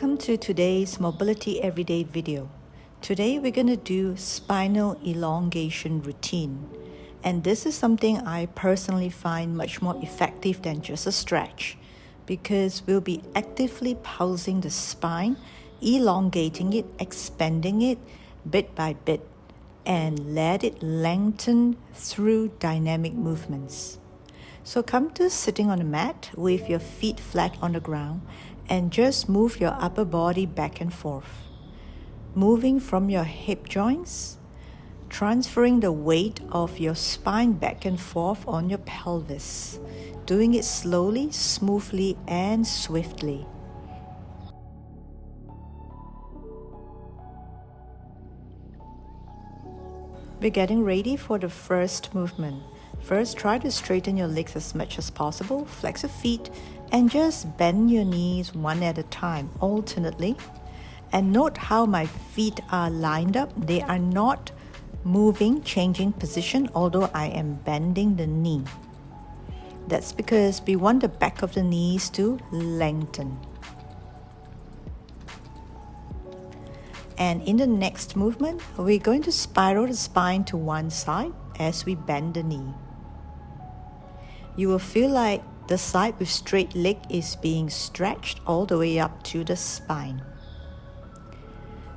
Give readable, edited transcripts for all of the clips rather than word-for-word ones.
Welcome to today's Mobility Everyday video. Today we're going to do spinal elongation routine. And this is something I personally find much more effective than just a stretch because we'll be actively pulsing the spine, elongating it, expanding it bit by bit, and let it lengthen through dynamic movements. So come to sitting on a mat with your feet flat on the ground and just move your upper body back and forth, moving from your hip joints, transferring the weight of your spine back and forth on your pelvis, doing it slowly, smoothly, and swiftly. We're getting ready for the first movement. First, try to straighten your legs as much as possible, flex your feet, and just bend your knees one at a time, alternately. And note how my feet are lined up. They are not moving, changing position, although I am bending the knee. That's because we want the back of the knees to lengthen. And in the next movement, we're going to spiral the spine to one side as we bend the knee. You will feel like the side with straight leg is being stretched all the way up to the spine.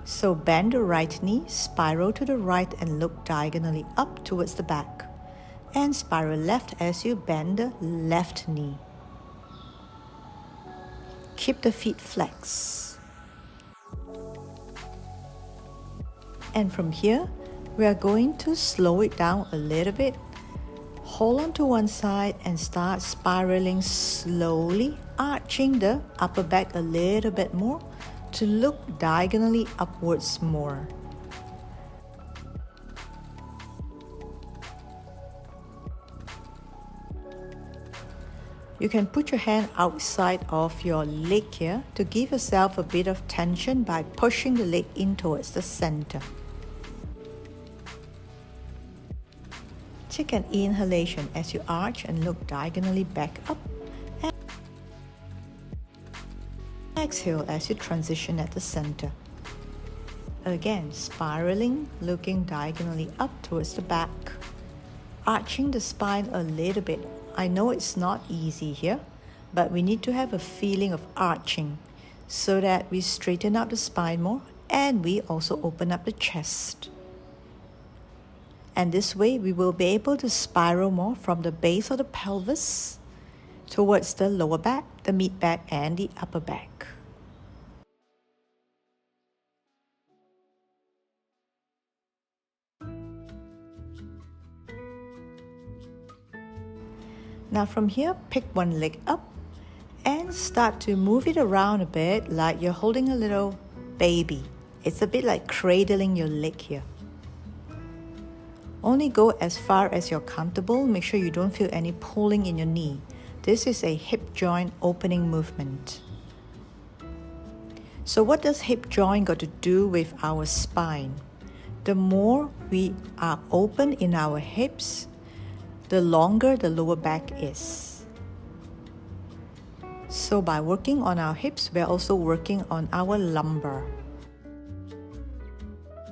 So bend the right knee, spiral to the right and look diagonally up towards the back. And spiral left as you bend the left knee. Keep the feet flexed. And from here, we are going to slow it down a little bit. Hold on to one side and start spiraling slowly, arching the upper back a little bit more to look diagonally upwards more. You can put your hand outside of your leg here to give yourself a bit of tension by pushing the leg in towards the center. Take an inhalation as you arch and look diagonally back up. And exhale as you transition at the center. Again, spiraling, looking diagonally up towards the back. Arching the spine a little bit. I know it's not easy here, but we need to have a feeling of arching so that we straighten out the spine more and we also open up the chest. And this way, we will be able to spiral more from the base of the pelvis towards the lower back, the mid back, and the upper back. Now from here, pick one leg up and start to move it around a bit like you're holding a little baby. It's a bit like cradling your leg here. Only go as far as you're comfortable. Make sure you don't feel any pulling in your knee. This is a hip joint opening movement. So what does hip joint got to do with our spine? The more we are open in our hips, the longer the lower back is. So by working on our hips, we're also working on our lumbar.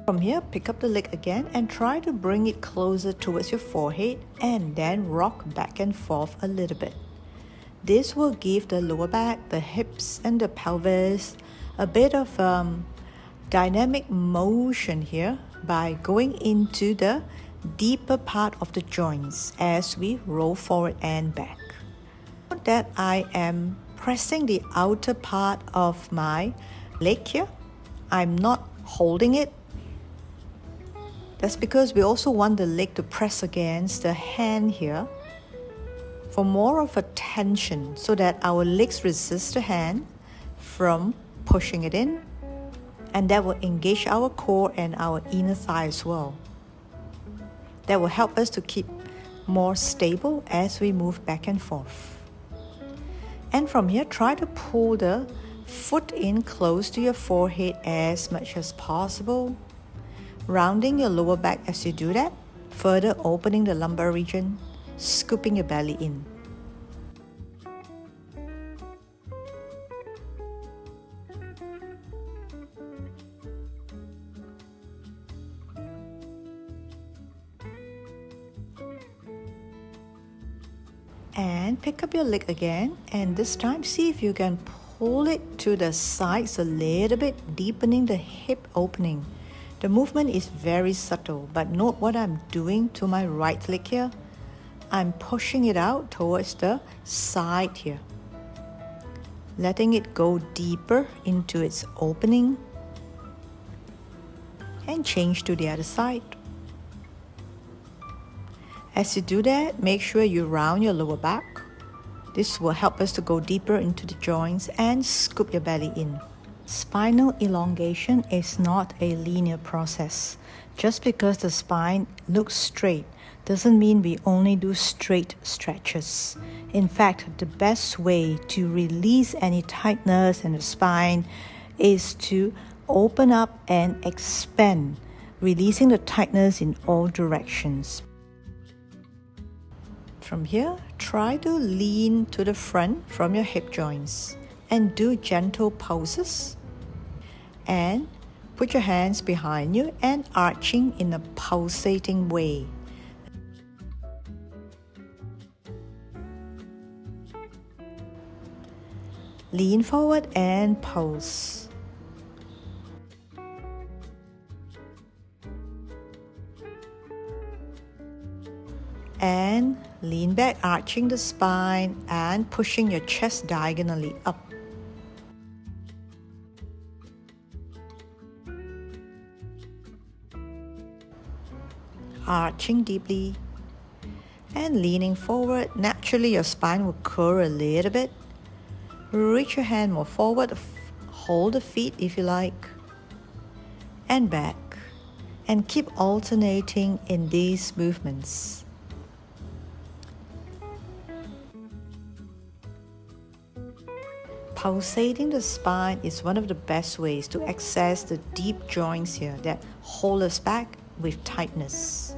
From here, pick up the leg again and try to bring it closer towards your forehead and then rock back and forth a little bit. This will give the lower back, the hips and the pelvis a bit of dynamic motion here by going into the deeper part of the joints as we roll forward and back. Note that I am pressing the outer part of my leg here. I'm not holding it. That's because we also want the leg to press against the hand here for more of a tension so that our legs resist the hand from pushing it in, and that will engage our core and our inner thigh as well. That will help us to keep more stable as we move back and forth. And from here, try to pull the foot in close to your forehead as much as possible. Rounding your lower back as you do that, further opening the lumbar region, scooping your belly in. And pick up your leg again, and this time see if you can pull it to the sides a little bit, deepening the hip opening. The movement is very subtle, but note what I'm doing to my right leg here. I'm pushing it out towards the side here, letting it go deeper into its opening, and change to the other side. As you do that, make sure you round your lower back. This will help us to go deeper into the joints and scoop your belly in. Spinal elongation is not a linear process. Just because the spine looks straight doesn't mean we only do straight stretches. In fact, the best way to release any tightness in the spine is to open up and expand, releasing the tightness in all directions. From here, try to lean to the front from your hip joints and do gentle pulses. And put your hands behind you and arching in a pulsating way. Lean forward and pulse. And lean back, arching the spine and pushing your chest diagonally up. Arching deeply and leaning forward. Naturally, your spine will curl a little bit. Reach your hand more forward, hold the feet if you like, and back. And keep alternating in these movements. Pulsating the spine is one of the best ways to access the deep joints here that hold us back with tightness.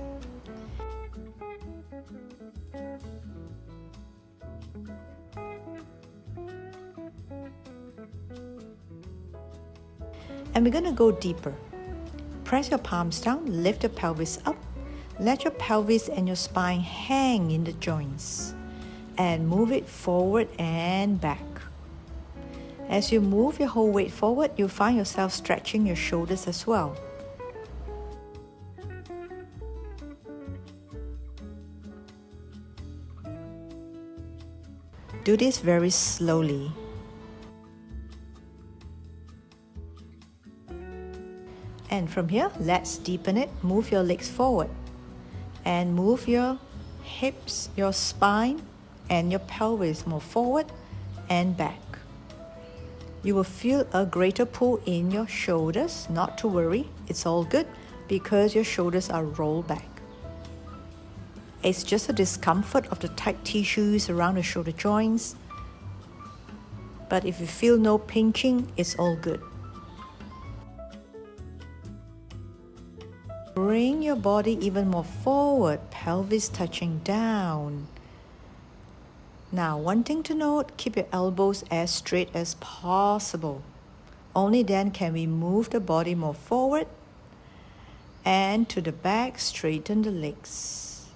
And we're going to go deeper. Press your palms down, lift your pelvis up, let your pelvis and your spine hang in the joints, and move it forward and back. As you move your whole weight forward, you'll find yourself stretching your shoulders as well. Do this very slowly. And from here, let's deepen it. Move your legs forward and move your hips, your spine, and your pelvis more forward and back. You will feel a greater pull in your shoulders. Not to worry, it's all good because your shoulders are rolled back. It's just a discomfort of the tight tissues around the shoulder joints. But if you feel no pinching, it's all good. Bring your body even more forward, pelvis touching down. Now, one thing to note, keep your elbows as straight as possible. Only then can we move the body more forward and to the back, straighten the legs.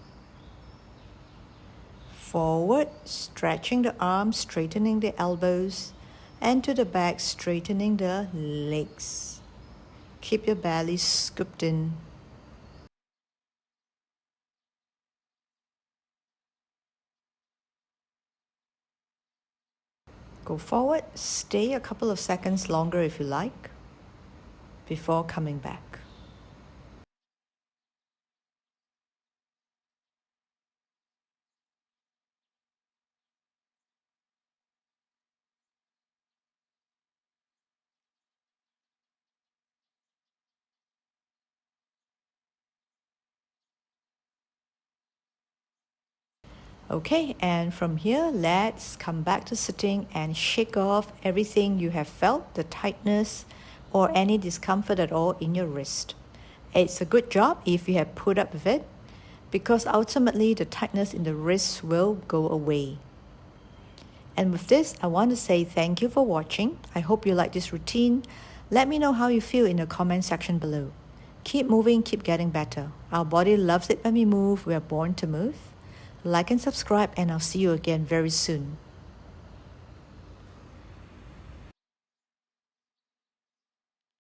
Forward, stretching the arms, straightening the elbows, and to the back, straightening the legs. Keep your belly scooped in. Go forward, stay a couple of seconds longer if you like, before coming back. Okay, and from here, let's come back to sitting and shake off everything you have felt, the tightness or any discomfort at all in your wrist. It's a good job if you have put up with it, because ultimately the tightness in the wrists will go away. And with this, I want to say thank you for watching. I hope you like this routine. Let me know how you feel in the comment section below. Keep moving, keep getting better. Our body loves it when we move. We are born to move. Like and subscribe, and I'll see you again very soon.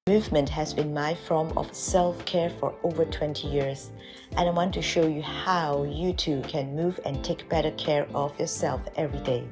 Movement has been my form of self-care for over 20 years, and I want to show you how you too can move and take better care of yourself every day.